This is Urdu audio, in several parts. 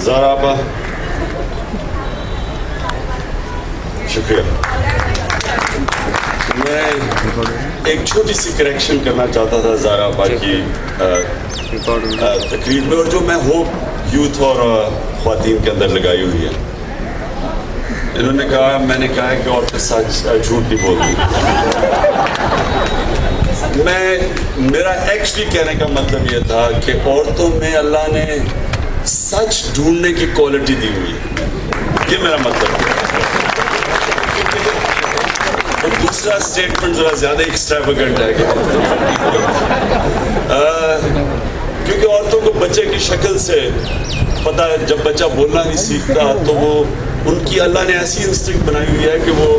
زارا آپا شکریہ. میں ایک چھوٹی سی کریکشن کرنا چاہتا تھا زارا آپا کی تقریر میں, اور جو میں ہوپ یوتھ اور خواتین کے اندر لگائی ہوئی ہے. انہوں نے کہا, میں نے کہا کہ عورتیں سچ جھوٹ نہیں بولتی. میرا ایکچولی کہنے کا مطلب یہ تھا کہ عورتوں میں اللہ نے سچ ڈھونڈنے کی کوالٹی دی ہوئی ہے, یہ میرا مطلب ہے. اور دوسرا اسٹیٹمنٹ ذرا زیادہ ایکسٹراویگنٹ ہے کیونکہ عورتوں کو بچے کی شکل سے پتہ ہے, جب بچہ بولنا نہیں سیکھتا تو وہ ان کی اللہ نے ایسی انسٹنکٹ بنائی ہوئی ہے کہ وہ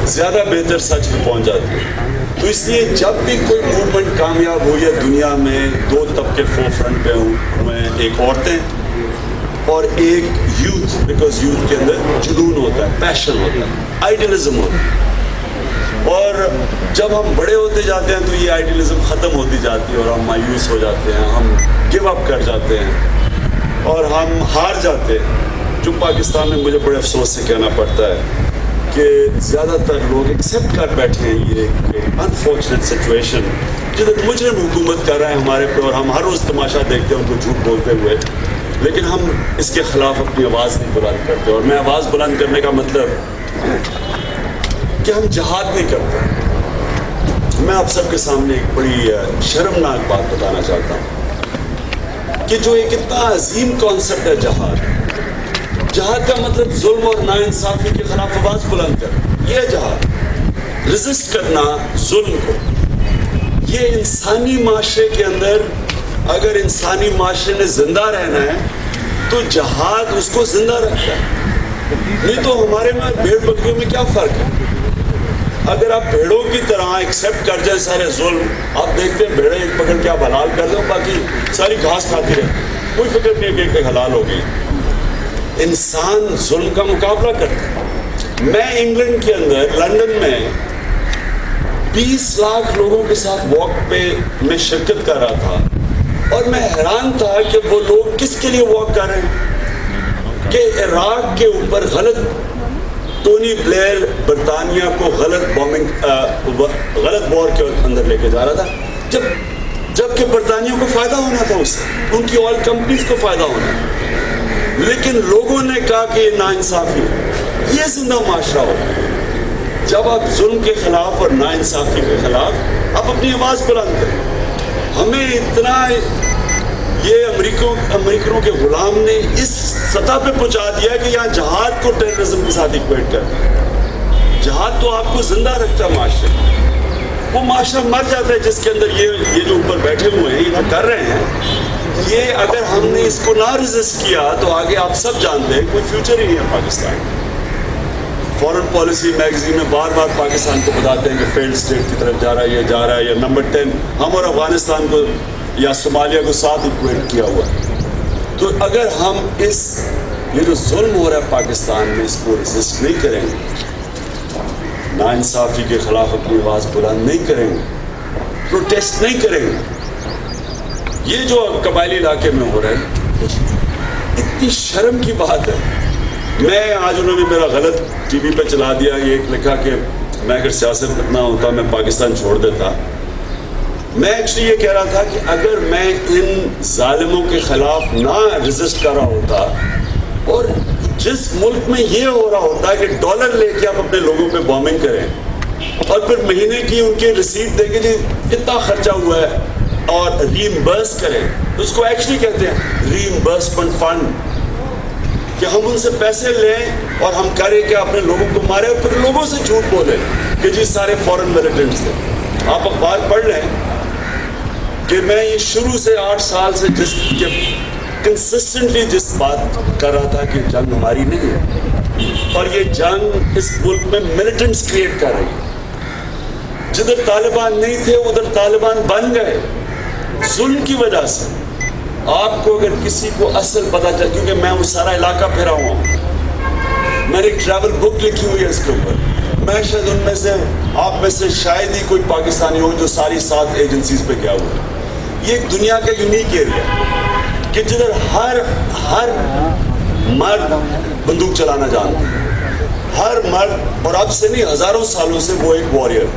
زیادہ بہتر سچ میں پہنچ جاتی ہے. تو اس لیے جب بھی کوئی موومنٹ کامیاب ہوئی ہے دنیا میں, دو طبقے فور فرنٹ پہ ہوئے ہیں, ایک عورتیں اور ایک یوتھ, بیکاز یوتھ کے اندر جنون ہوتا ہے, پیشن ہوتا ہے, آئیڈیلزم ہوتا ہے. اور جب ہم بڑے ہوتے جاتے ہیں تو یہ آئیڈیلزم ختم ہوتی جاتی ہے اور ہم مایوس ہو جاتے ہیں, ہم گیو اپ کر جاتے ہیں اور ہم ہار جاتے ہیں. جو پاکستان میں مجھے بڑے افسوس سے کہنا پڑتا ہے کہ زیادہ تر لوگ ایکسیپٹ کر بیٹھے ہیں یہ انفارچونیٹ سچویشن جدھر مجرم حکومت کر رہے ہیں ہمارے پہ, اور ہم ہر روز تماشا دیکھتے ہیں ان کو جھوٹ بولتے ہوئے, لیکن ہم اس کے خلاف اپنی آواز نہیں بلند کرتے. اور میں آواز بلند کرنے کا مطلب کہ ہم جہاد نہیں کرتے. میں آپ سب کے سامنے ایک بڑی شرمناک بات بتانا چاہتا ہوں کہ جو ایک اتنا عظیم کانسیپٹ ہے جہاد, جہاد کا مطلب ظلم اور ناانصافی کے خلاف آواز بلند کرنا, یہ جہاد. ریزسٹ کرنا ظلم کو, یہ انسانی معاشرے کے اندر اگر انسانی معاشرے نے زندہ رہنا ہے تو جہاد اس کو زندہ رکھتا ہے. نہیں تو ہمارے میں بھیڑ بکریوں میں کیا فرق ہے؟ اگر آپ بھیڑوں کی طرح ایکسیپٹ کر جائیں سارے ظلم, آپ دیکھتے ہیں بھیڑیں ایک پکڑ کے آپ حلال کر دو, باقی ساری گھاس کھاتی رہے, کوئی فکر نہیں کہ ایک حلال ہو گئی. انسان ظلم کا مقابلہ کرتا ہے. میں انگلینڈ کے اندر لندن میں 20 لاکھ لوگوں کے ساتھ واک پہ میں شرکت کر رہا تھا, اور میں حیران تھا کہ وہ لوگ کس کے لیے واک کر رہے ہیں کہ عراق کے اوپر غلط ٹونی بلیئر برطانیہ کو غلط وار کے اندر لے کے جا رہا تھا, جب کہ برطانیہ کو فائدہ ہونا تھا, اس سے ان کی آئل کمپنیز کو فائدہ ہونا تھا. لیکن لوگوں نے کہا کہ یہ ناانصافی ہے. یہ زندہ معاشرہ ہوتا ہے جب آپ ظلم کے خلاف اور ناانصافی کے خلاف آپ اپنی آواز بلند کریں. ہمیں اتنا یہ امریکنوں کے غلام نے اس سطح پہ پہنچا دیا کہ یہاں جہاد کو ٹیررزم کے ساتھ ایکویٹ کر دیا. جہاد تو آپ کو زندہ رکھتا ہے معاشرے, وہ معاشرہ مر جاتا ہے جس کے اندر یہ جو اوپر بیٹھے ہوئے ہیں, یہ جو کر رہے ہیں, یہ اگر ہم نے اس کو نہ ریزسٹ کیا تو آگے آپ سب جانتے ہیں کوئی فیوچر ہی نہیں ہے پاکستان. فورن پالیسی میگزین میں بار بار پاکستان کو بتاتے ہیں کہ فیلڈ اسٹیٹ کی طرف جا رہا ہے, یہ جا رہا ہے, یا نمبر 10 ہم اور افغانستان کو یا صومالیہ کو ساتھ ایکویٹ کیا ہوا ہے. تو اگر ہم یہ جو ظلم ہو رہا ہے پاکستان میں, اس کو ریزسٹ نہیں کریں گے, ناانصافی کے خلاف اپنی آواز بلند نہیں کریں گے, پروٹیسٹ نہیں کریں گے, یہ جو قبائلی علاقے میں ہو رہا ہے اتنی شرم کی بات ہے. میں آج انہوں نے میرا غلط ٹی وی پہ چلا دیا, یہ ایک لکھا کہ میں اگر سیاست کرنا ہوتا میں پاکستان چھوڑ دیتا. میں ایکچولی یہ کہہ رہا تھا کہ اگر میں ان ظالموں کے خلاف نہ ریزسٹ کر رہا ہوتا, اور جس ملک میں یہ ہو رہا ہوتا ہے کہ ڈالر لے کے آپ اپنے لوگوں پہ بامبنگ کریں اور پھر مہینے کی ان کی رسید دے کے جی اتنا خرچہ ہوا ہے اور ری ایمبرس کریں, اس کو ایکچولی کہتے ہیں ری ایمبرسمنٹ فنڈ, کہ ہم ان سے پیسے لیں اور ہم کریں کہ اپنے لوگوں کو مارے اور پھر لوگوں سے جھوٹ بولیں کہ جی سارے فورن ملیٹنٹس تھے. آپ اخبار پڑھ لیں کہ میں یہ شروع سے 8 سال سے کنسسٹنٹلی جس بات کر رہا تھا کہ جنگ ہماری نہیں ہے, اور یہ جنگ اس ملک میں ملیٹنٹس کریٹ کر رہی ہے. جدھر طالبان نہیں تھے ادھر طالبان بن گئے ظلم کی وجہ سے. آپ کو اگر کسی کو اصل پتا چل, کیونکہ میں وہ سارا علاقہ پھرا ہوا ہوں, میں نے ایک ٹریول بک لکھی ہوئی ہے اس کے اوپر, میں شاید ان میں سے آپ میں سے شاید ہی کوئی پاکستانی ہو جو ساری 7 ایجنسیز پہ گیا ہوا ہے. یہ ایک دنیا کا یونیک ایریا کہ جدھر ہر مرد بندوق چلانا جانتا ہے، ہر مرد، اور اب سے نہیں ہزاروں سالوں سے وہ ایک وارئر ہے۔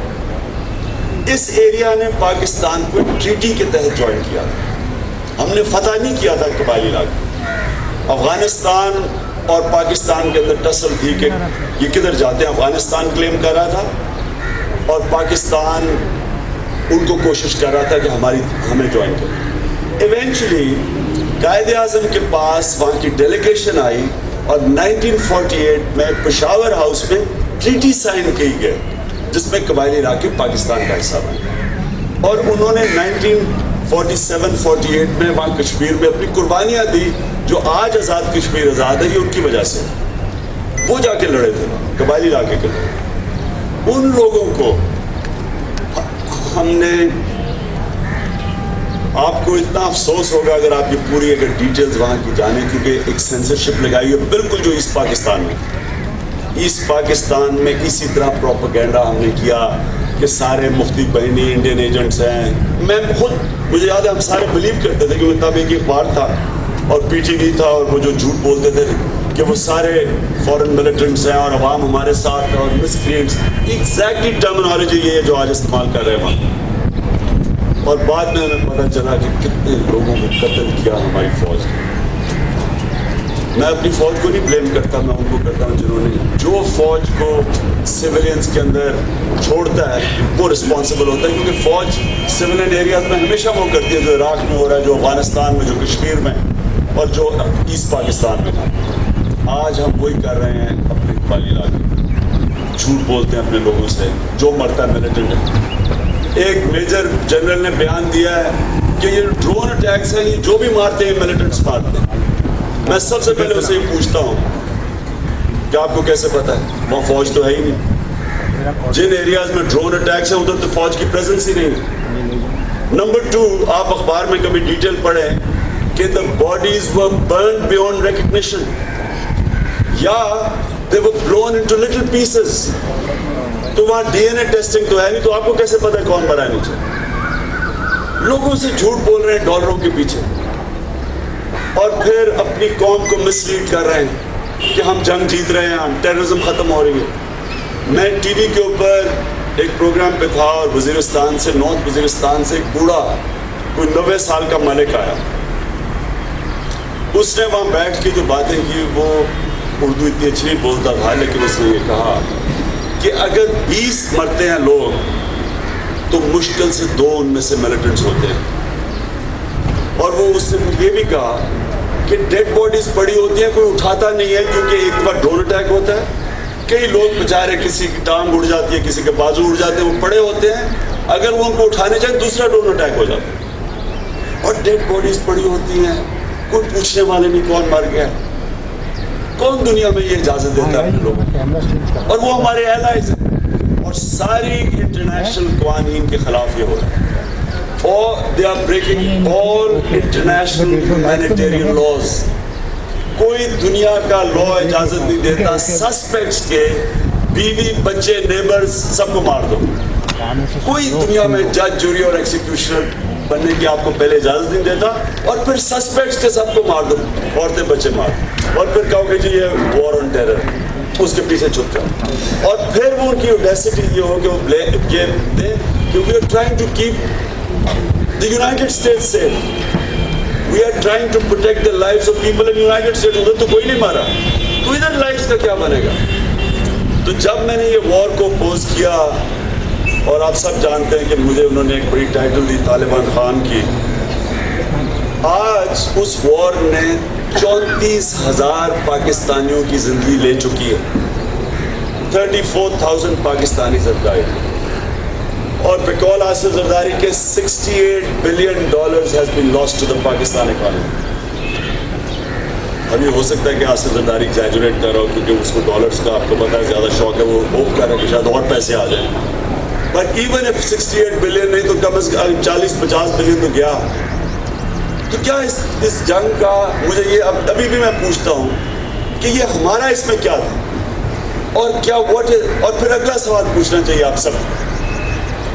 اس ایریا نے پاکستان کو ٹریٹی کے تحت جوائن کیا تھا، ہم نے فتح نہیں کیا تھا قبائلی علاقے۔ افغانستان اور پاکستان کے اندر ٹسل تھی کہ یہ کدھر جاتے ہیں، افغانستان کلیم کر رہا تھا اور پاکستان ان کو کوشش کر رہا تھا کہ ہمیں جوائن کرے۔ ایونچولی قائد اعظم کے پاس وہاں کی ڈیلیگیشن آئی اور 1948 میں پشاور ہاؤس میں ٹریٹی سائن کی گئے جس میں قبائلی علاقے پاکستان کا حصہ بنے، اور انہوں نے 1947-48 میں وہاں کشمیر میں اپنی قربانیاں دی۔ جو آج آزاد کشمیر آزاد ہے یہ ان کی وجہ سے، وہ جا کے لڑے تھے قبائلی علاقے کے لوگ۔ ان لوگوں کو ہم نے، آپ کو اتنا افسوس ہوگا اگر آپ یہ پوری ڈیٹیلز وہاں کی جانیں، کیونکہ ایک سینسرشپ لگائی ہے بالکل جو ایسٹ پاکستان میں اسی طرح پروپیگنڈا ہم نے کیا کہ سارے مفتی بہنی انڈین ایجنٹس ہیں۔ میں خود، مجھے یاد ہے ہم سارے بلیو کرتے تھے کہ تب ایک اخبار تھا اور پی ٹی وی تھا، اور وہ جو جھوٹ بولتے تھے کہ وہ سارے فورن ملیٹنٹس ہیں اور عوام ہمارے ساتھ ہیں اور مسکرینٹس، ایگزیکٹلی ٹرمینالوجی یہ ہے جو آج استعمال کر رہے ہیں وہاں۔ اور بعد میں ہمیں پتہ چلا کہ کتنے لوگوں کو قتل کیا ہماری فوج نے۔ میں اپنی فوج کو نہیں بلیم کرتا، میں ان کو کرتا ہوں جنہوں نے، جو فوج کو سیولینز کے اندر چھوڑتا ہے وہ رسپانسبل ہوتا ہے، کیونکہ فوج سیولین ایریاز میں ہمیشہ وہ کرتی ہے جو عراق میں ہو رہا ہے، جو افغانستان میں، جو کشمیر میں، اور جو ایسٹ پاکستان میں تھا۔ آج ہم وہی کر رہے ہیں اپنے قبائلی علاقے، جھوٹ بولتے ہیں اپنے لوگوں سے، جو مرتا ہے ملیٹنٹ ہے۔ ایک میجر جنرل نے بیان دیا ہے کہ یہ ڈرون اٹیکس ہیں، یہ جو بھی مارتے ہیں ملیٹنٹس مارتے ہیں۔ میں سب سے پہلے اسے یہ پوچھتا ہوں کہ آپ کو کیسے پتا ہے؟ وہاں فوج تو ہے ہی نہیں۔ جن ایریاز میں ڈرون اٹیکس ہیں ادھر تو فوج کی پریزنس ہی نہیں ہے۔ نمبر 2، آپ اخبار میں کبھی ڈیٹیل پڑھیں کہ the bodies were burned beyond recognition، یا they were blown into little pieces۔ تو وہاں ڈی این اے ٹیسٹنگ تو ہے نہیں، تو آپ کو کیسے پتا ہے کون مرا ہے نیچے؟ لوگوں سے جھوٹ بول رہے ہیں ڈالروں کے پیچھے، اور پھر اپنی قوم کو مسلیڈ کر رہے ہیں کہ ہم جنگ جیت رہے ہیں، ٹیررزم ختم ہو رہی ہے۔ میں ٹی وی کے اوپر ایک پروگرام پہ تھا اور وزیرستان سے، نارتھ وزیرستان سے ایک بوڑھا کوئی 90 سال کا ملک آیا۔ اس نے وہاں بیٹھ کے جو باتیں کی، وہ اردو اتنی اچھی نہیں بولتا تھا، لیکن اس نے یہ کہا کہ اگر 20 مرتے ہیں لوگ تو مشکل سے 2 ان میں سے ملیٹنٹس ہوتے ہیں۔ اور وہ اس نے یہ بھی کہا کہ ڈیڈ باڈیز پڑی ہوتی ہیں، کوئی اٹھاتا نہیں ہے، کیونکہ ایک بار ڈرون اٹیک ہوتا ہے، کئی لوگ بیچارے، کسی کی ٹانگ اڑ جاتی ہے، کسی کے بازو اڑ جاتے ہیں، وہ پڑے ہوتے ہیں، اگر وہ ان کو اٹھانے جائیں دوسرا ڈرون اٹیک ہو جاتا ہے۔ اور ڈیڈ باڈیز پڑی ہوتی ہیں، کوئی پوچھنے والے نہیں کون مر گیا۔ کون دنیا میں یہ اجازت دیتا ہے اپنے لوگوں کو؟ اور وہ ہمارے الائز ہیں، اور ساری انٹرنیشنل قوانین کے خلاف یہ ہو رہا ہے، اور they are breaking all international humanitarian laws۔ کوئی دنیا کا لا اجازت نہیں دیتا سسپیکٹس کے بیوی، بچے، نیبرز سب کو مار دو۔ کوئی دنیا میں جج، جوری اور ایکسیکیوشنر بننے کی آپ کو پہلے اجازت نہیں دیتا، اور پھر سسپیکٹس کے سب کو مار دو، عورتیں بچے مار دو، اور پھر کہو کہ جی یہ وار آن ٹیرر، اس کے پیچھے چھپ جاؤ۔ اور پھر وہ ان کی اوڈیسٹی یہ ہو کہ وہ یہ دیں کہ we are trying to keep the United States safe, we are trying to protect the lives of people in United States۔ ادھر تو کوئی نہیں مارا، تو ادھر لائفز کا کیا بنے گا؟ تو جب میں نے یہ وار کو اپوز کیا، اور آپ سب جانتے ہیں کہ مجھے انہوں نے ایک بڑی ٹائٹل دی طالبان خان کی، آج اس وار نے 34,000 پاکستانیوں کی زندگی لے چکی ہے، 34,000 پاکستانی زرداری، اور بقول آصف زرداری کے $68 billion has been lost to the Pakistan economy۔ اب یہ ہو سکتا ہے کہ آصف زرداری ایگزیجریٹ کر رہا ہو، کیونکہ اس کو ڈالرز کا آپ کو پتا ہے زیادہ شوق ہے، وہ ہوپ کر رہا ہے کہ شاید اور پیسے آ جائیں، بٹ ایون if 68 billion نہیں تو کم از کم 40-50 بلین تو گیا۔ تو کیا اس جنگ کا، مجھے یہ ابھی بھی میں پوچھتا ہوں کہ یہ ہمارا اس میں کیا تھا، اور کیا اور پھر اگلا سوال پوچھنا چاہیے آپ سب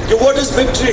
کہ what is victory?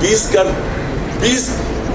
20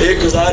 1000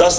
10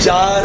4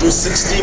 $260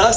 10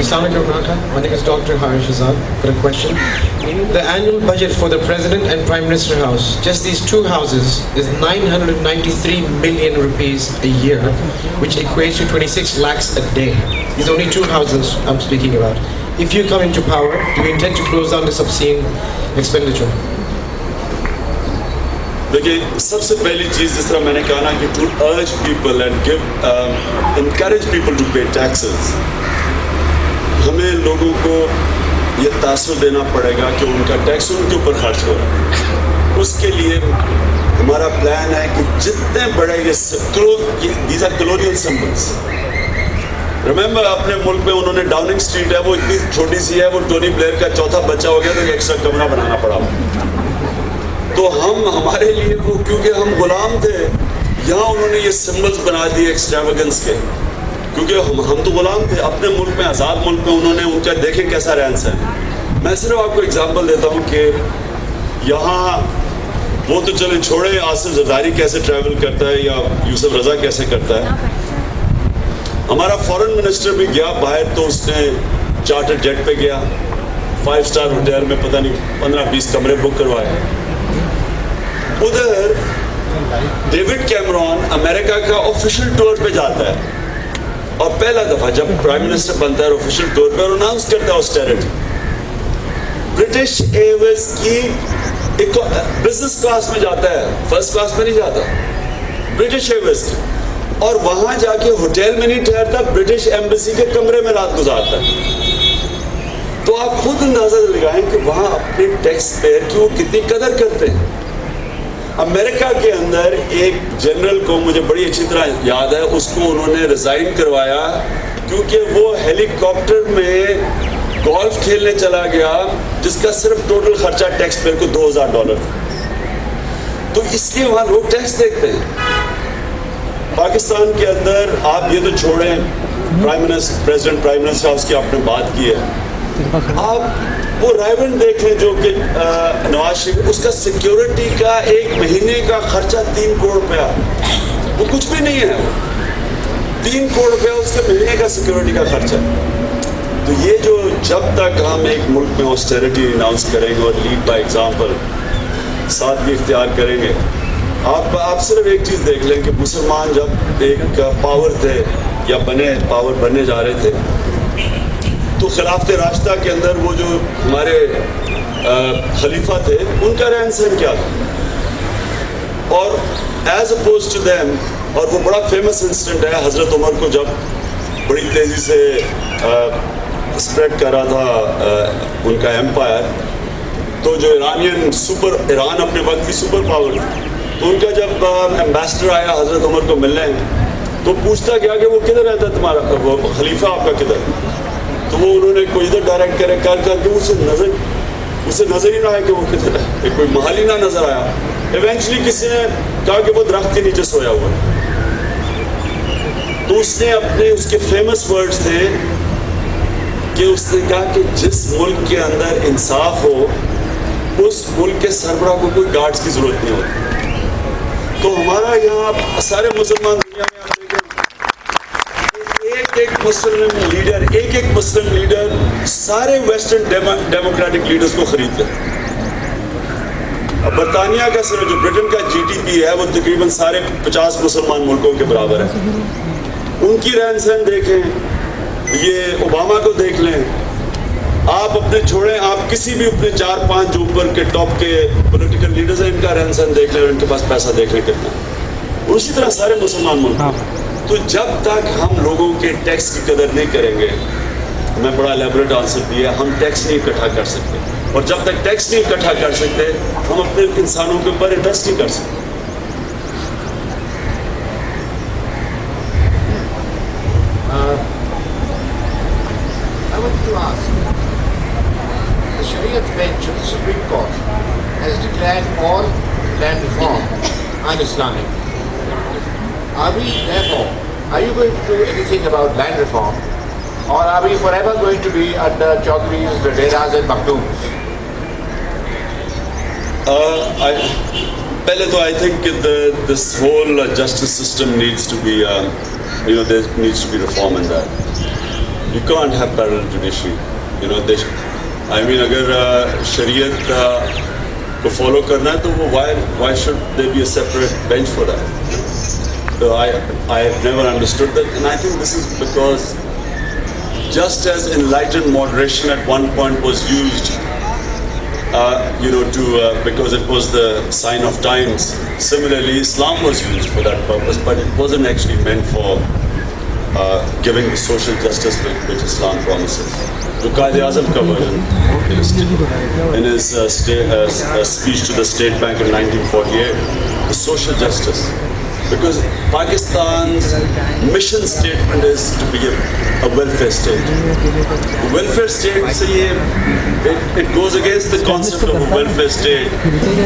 Islamic My name is Dr. Harish Azad. Got a question. The annual budget for the President and Prime Minister House, just these two houses, is 993 million rupees a year, which equates to 26 lakhs a day. These are only two houses I'm speaking about. If you come into power, do you intend to close down this obscene expenditure? دیکھیں سب سے پہلی چیز جس طرح میں نے کہا نا کہ to urge people and give encourage people to pay taxes, ہمیں لوگوں کو یہ تاثر دینا پڑے گا کہ ان کا ٹیکس ان کے اوپر خرچ ہو رہا ہے. اس کے لیے ہمارا پلان ہے کہ جتنے بڑے these are colonial symbols. Remember اپنے ملک میں انہوں نے ڈاؤننگ اسٹریٹ ہے وہ اتنی چھوٹی سی ہے، وہ ٹونی بلیئر کا چوتھا بچہ ہو گیا تو ایکسٹرا کمرہ بنانا پڑا. تو ہمارے لیے وہ کیونکہ ہم غلام تھے، یہاں انہوں نے یہ سمبلس بنا دیے ایکسٹراویگنس کے، کیونکہ ہم تو غلام تھے. اپنے ملک میں آزاد ملک میں انہوں نے ان کا دیکھیں کیسا رہن سہن. میں صرف آپ کو اگزامپل دیتا ہوں کہ یہاں وہ تو چلیں چھوڑے آصف زرداری کیسے ٹریول کرتا ہے یا یوسف رضا کیسے کرتا ہے. ہمارا فورن منسٹر بھی گیا باہر تو اس نے چارٹر جیٹ پہ گیا، 5 اسٹار ہوٹل میں پتہ نہیں 15-20 کمرے بک کروائے. ادھر ڈیوڈ کیمرون امریکہ کا آفیشیل ٹور پہ جاتا ہے اور پہلا دفعہ جب پرائم منسٹر بنتا ہے آفیشیل ٹور پہ اور اناؤنس کرتا ہے آسٹیرٹی. برٹش ایئرویز کی بزنس کلاس میں جاتا ہے، فرسٹ کلاس میں نہیں جاتا، برٹش ایئرویز کی، اور وہاں جا کے ہوٹل میں نہیں ٹھہرتا، برٹش ایمبیسی کے کمرے میں رات گزارتا ہے. تو آپ خود اندازہ لگائیں کہ وہاں اپنے ٹیکس پیئر کی وہ کتنی قدر کرتے ہیں. امریکہ کے اندر ایک جنرل کو مجھے بڑی اچھی طرح یاد ہے، اس کو انہوں نے ریزائن کروایا کیونکہ وہ ہیلی کاپٹر میں گولف کھیلنے چلا گیا جس کا صرف ٹوٹل خرچہ ٹیکس پیئر کو $2000 تھا. تو اس لیے وہاں لوگ ٹیکس دیکھتے ہیں. پاکستان کے اندر آپ یہ تو چھوڑیں پریزیڈنٹ پرائم منسٹر ہاؤس کی آپ نے بات کی ہے، آپ وہ رائبن دیکھ لیں جو کہ نواز شریف، اس کا سیکیورٹی کا ایک مہینے کا خرچہ 3 کروڑ روپیہ، وہ کچھ بھی نہیں ہے. وہ 3 کروڑ روپیہ اس کے مہینے کا سیکیورٹی کا خرچہ. تو یہ جو جب تک ہم ایک ملک میں آسٹیرٹی اناؤنس کریں گے اور لیڈ بائی ایگزامپل ساتھ بھی اختیار کریں گے. آپ صرف ایک چیز دیکھ لیں کہ مسلمان جب ایک پاور تھے یا پاور بننے جا رہے تھے تو خلافت راشدہ کے اندر وہ جو ہمارے خلیفہ تھے ان کا رہن سہن کیا تھا، اور ایز اپوز ٹو دیم. اور وہ بڑا فیمس انسیڈنٹ ہے حضرت عمر کو جب بڑی تیزی سے اسپریڈ کر رہا تھا ان کا ایمپائر، تو جو ایران اپنے وقت کی سپر پاور تھی، تو ان کا جب ایمبیسڈر آیا حضرت عمر کو ملنے تو پوچھتا گیا کہ وہ کدھر رہتا ہے تمہارا وہ خلیفہ آپ کا کدھر. تو وہ انہوں نے کوئی ادھر ڈائریکٹ کر کے اسے نظر ہی نہ آیا کہ وہ کدھر ہے، کوئی محل ہی نہ نظر آیا. ایونچولی کسی نے کہا کہ وہ درخت کے نیچے سویا ہوا ہے. تو اس نے اس کے فیمس ورڈز تھے کہ اس نے کہا کہ جس ملک کے اندر انصاف ہو اس ملک کے سربراہ کو کوئی گارڈز کی ضرورت نہیں ہوتی. تو ہمارا یہاں سارے مسلمان دنیا میں آپ دیکھیں ایک مسلم لیڈر سارے ویسٹرن ڈیموکریٹک لیڈرز کو خرید لیں. برطانیہ کا صرف جو برٹن کا GDP ہے وہ تقریباً سارے 50 مسلمان ملکوں کے برابر ہے. ان کی رہن سہن دیکھیں، یہ اوباما کو دیکھ لیں. آپ اپنے چھوڑیں، آپ کسی بھی اپنے 4-5 جو اوپر کے ٹاپ کے پولیٹیکل لیڈرز ہیں ان کا رہن سہن دیکھ لیں، ان کے پاس پیسہ دیکھ لیں کتنا. اسی طرح سارے مسلمان ملک. تو جب تک ہم لوگوں کے ٹیکس کی قدر نہیں کریں گے، میں بڑا الیبوریٹ آنسر دیا، ہم ٹیکس نہیں اکٹھا کر سکتے. اور جب تک ٹیکس نہیں اکٹھا کر سکتے ہم اپنے انسانوں کے اوپر انویسٹ نہیں کر سکتے. I want to ask, the Shariat bench of the Supreme Court has declared all land reform un-Islamic. Are you going to do anything about land reform, or are we forever going to be under Chaudhry's, Vaderas and Maktoums? پہلے تو I think this whole justice system needs to be, there needs to be reform in that. You can't have parallel judiciary. اگر شریعت کو فالو کرنا ہے تو وہ why should there be a separate bench for that? So I have never understood that, and I think this is because just as enlightened moderation at one point was used because it was the sign of times. Similarly, Islam was used for that purpose, but it wasn't actually meant for giving the social justice which Islam promises. جو قائد اعظم کا version in his speech to the State Bank in 1948, the social justice. Because Pakistan's mission statement is to be a welfare state. The welfare state سے it goes against the concept of a welfare state.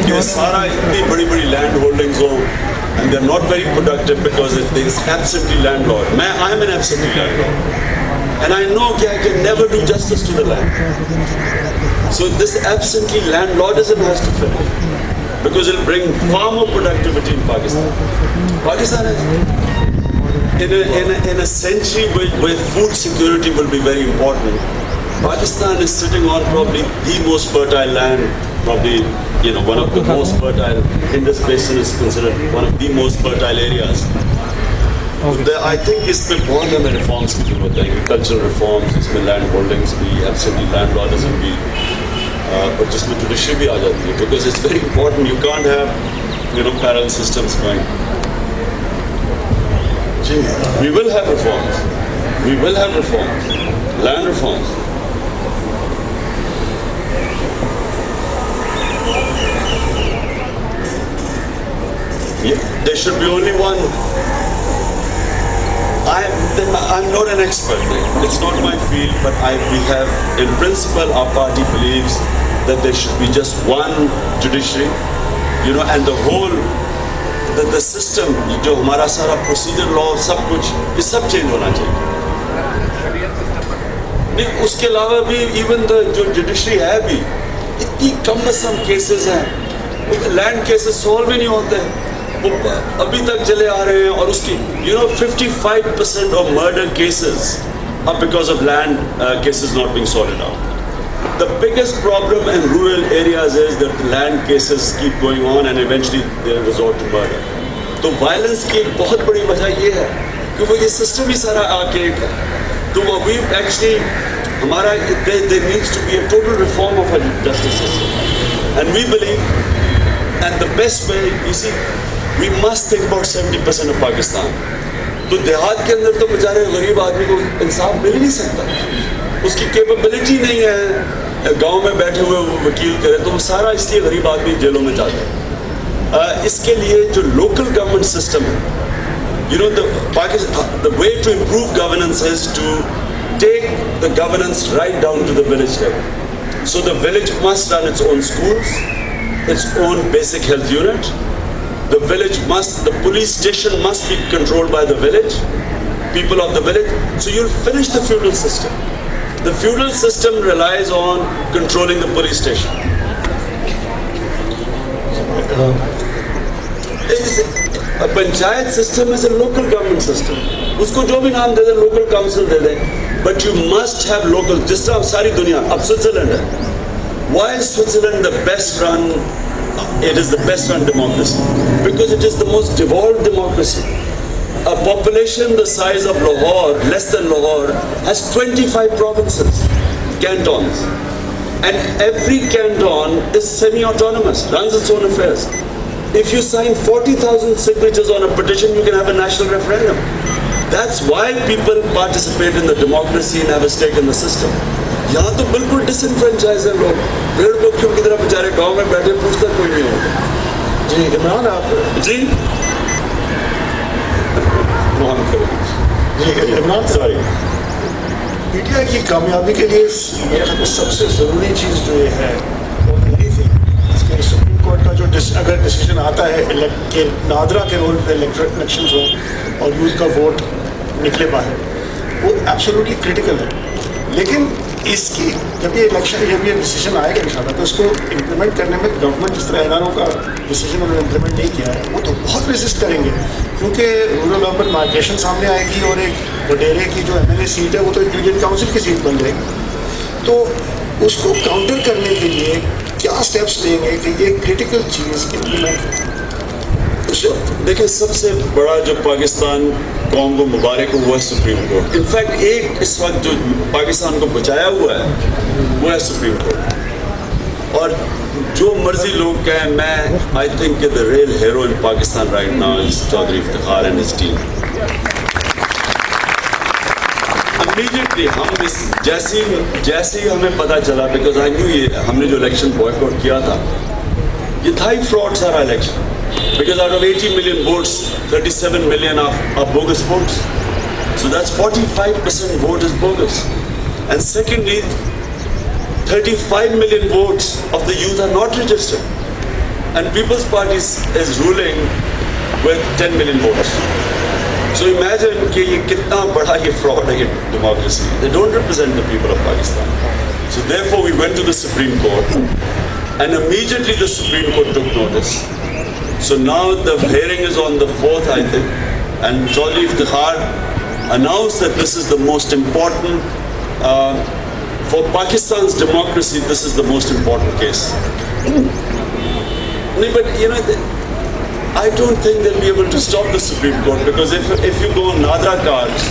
کہ سارا اتنی بڑی بڑی لینڈ ہولڈنگز ہو and they're not very productive because there is absentee landlord. I am an absentee landlord. And I know that I can never do justice to the land. So this absentee landlordism has to finish. Because it will bring far more productivity in Pakistan. Pakistan is in a century where food security will be very important. Pakistan is sitting on probably the most fertile land, probably one of the most fertile. Indus Basin is considered one of the most fertile areas. I think اس میں بہت ہمیں ریفارمس کی ضرورت ہے, ایگریکلچرل ریفارمس, اس میں لینڈ ہولڈنگس بھی, ایبسنٹی لینڈ لارڈزم بھی, اور جس میں جوڈیشری بھی آ جاتی ہے, because it's very important. You can't have parallel systems going. We will have reforms, we will have reforms, land reforms. There should be only one. I'm not an expert. It's not my field, but we have, in principle, our party believes that there should be just one judiciary, and the whole, the system, جو ہمارا سارا procedure law, سب کچھ, یہ سب change ہونا چاہیے. نہیں, اس کے علاوہ بھی even جو judiciary ہے بھی, اتنی کم از کم cases ہیں, land cases solve ہی نہیں ہوتے ہیں, وہ ابھی تک چلے آ رہے ہیں. اور اس کی 55% of murder cases are because of land cases not being sorted out. The biggest problem in rural areas is that land cases keep going on and eventually they resort to murder. تو violence کی ایک بہت بڑی وجہ یہ ہے کہ وہ یہ سسٹم ہی سارا archaic ہے. تو ابھی actually ہمارا there needs to be a total reform of our justice system. And we believe, and the best way, you see, we must think about 70% of Pakistan. تو دیہات کے اندر تو بیچارے غریب آدمی کو انصاف مل نہیں سکتا, اس کی کیپیبلٹی نہیں ہے گاؤں میں بیٹھے ہوئے وہ وکیل کرے, تو وہ سارا اس لیے غریب آدمی جیلوں میں جاتا ہے. اس کے لیے جو لوکل گورنمنٹ سسٹم ہے, the way to improve governance is to take the governance right down to the village level. So the village must run its own schools, its own basic health unit. The police station must be controlled by the village, people of the village. So you'll finish the feudal system. The feudal system relies on controlling the police station. A panchayat system is a local government system. Usko jo bhi naam de de, local council de de. But you must have local. Jis tarah sari duniya, ab Switzerland hai. Why is Switzerland the best run? It is the best run democracy because it is the most devolved democracy. A population the size of Lahore, less than Lahore, has 25 provinces, cantons, and every canton is semi-autonomous, runs its own affairs. If you sign 40,000 signatures on a petition, you can have a national referendum. That's why people participate in the democracy and have a stake in the system. یہاں تو بالکل ڈس انفرینچائز ہیں لوگ, پیڑ پکھیوں کی طرح بیچارے گاؤں میں بیٹھے, پوچھتا کوئی نہیں ہوتا. جی عمران, آپ جی Imran sorry, P T I کی کامیابی کے لیے سب سے ضروری چیز جو یہ ہے وہ یہی تھی کہ سپریم کورٹ کا جو اگر ڈیسیجن آتا ہے کہ نادرا کے رول پہ الیکشنز ہوں اور یوتھ کا ووٹ نکلے باہر, وہ ایبسولوٹلی کریٹیکل ہے. لیکن اس کی جب یہ ڈیسیجن آئے گا انشاءاللہ تو اس کو امپلیمنٹ کرنے میں گورنمنٹ جس طرح ایرانوں کا ڈیسیجن انہوں نے امپلیمنٹ نہیں کیا ہے, وہ تو بہت ریزسٹ کریں گے, کیونکہ رورل اربن مائگریشن سامنے آئے گی اور ایک وڈیرے کی جو ایم ایل اے سیٹ ہے وہ تو یونین کاؤنسل کی سیٹ بن جائے گی. تو اس کو کاؤنٹر کرنے کے لیے کیا اسٹیپس لیں گے کہ یہ کریٹیکل چیز امپلیمنٹ؟ دیکھیں, سب سے بڑا جو پاکستان قوم کو مبارک ہوا ہے سپریم کورٹ. انفیکٹ ایک اس وقت جو پاکستان کو بچایا ہوا ہے وہ ہے سپریم کورٹ. اور جو مرضی لوگ کہیں, میں I think the real hero in Pakistan right now is Chaudhry Iftikhar and his team. Immediately ہم جیسے ہی ہمیں پتا چلا, بیکاز آئی نیو یہ ہم نے جو الیکشن بوائک آؤٹ کیا تھا یہ تھا ہی فراڈ سارا election, because out of 80 million votes 37 million are bogus votes, so that's 45% vote is bogus. And secondly, 35 million votes of the youth are not registered, and People's Party is ruling with 10 million votes. So imagine کہ یہ کتنا بڑا یہ fraud ہے یہ democracy. They don't represent the people of Pakistan. So therefore we went to the Supreme Court, and immediately the Supreme Court took notice. So now the hearing is on the 4th, I think, and Chaudhry Iftikhar announced that this is the most important, for Pakistan's democracy, this is the most important case. But you know, I don't think they'll be able to stop the Supreme Court, because if you go on Nadra cards,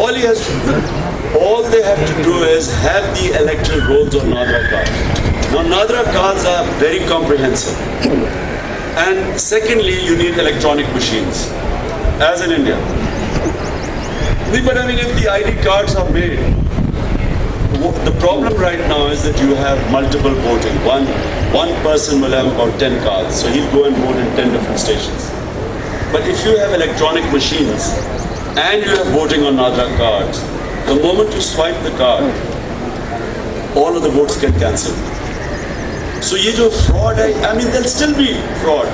all they have to do is have the electoral rolls on Nadra cards. Now Nadra cards are very comprehensive, and secondly you need electronic machines as in India. But I mean, if the ID cards are made, the problem right now is that you have multiple voting. One person will have about 10 cards, so he'll go and vote in 10 different stations. But if you have electronic machines and you have voting on Nadra cards, the moment you swipe the card, all of the votes get cancelled. So ye jo fraud hai, I mean, there'll still be fraud.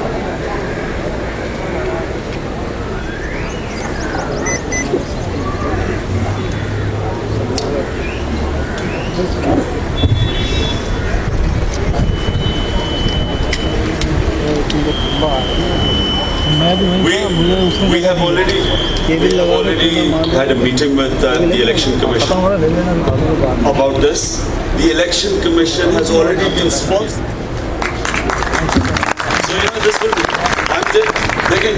We have already had a meeting with the Election Commission about this. The Election Commission has already been sponsored. So you know, this will be, I'm just thinking,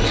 FC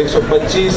125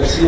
FC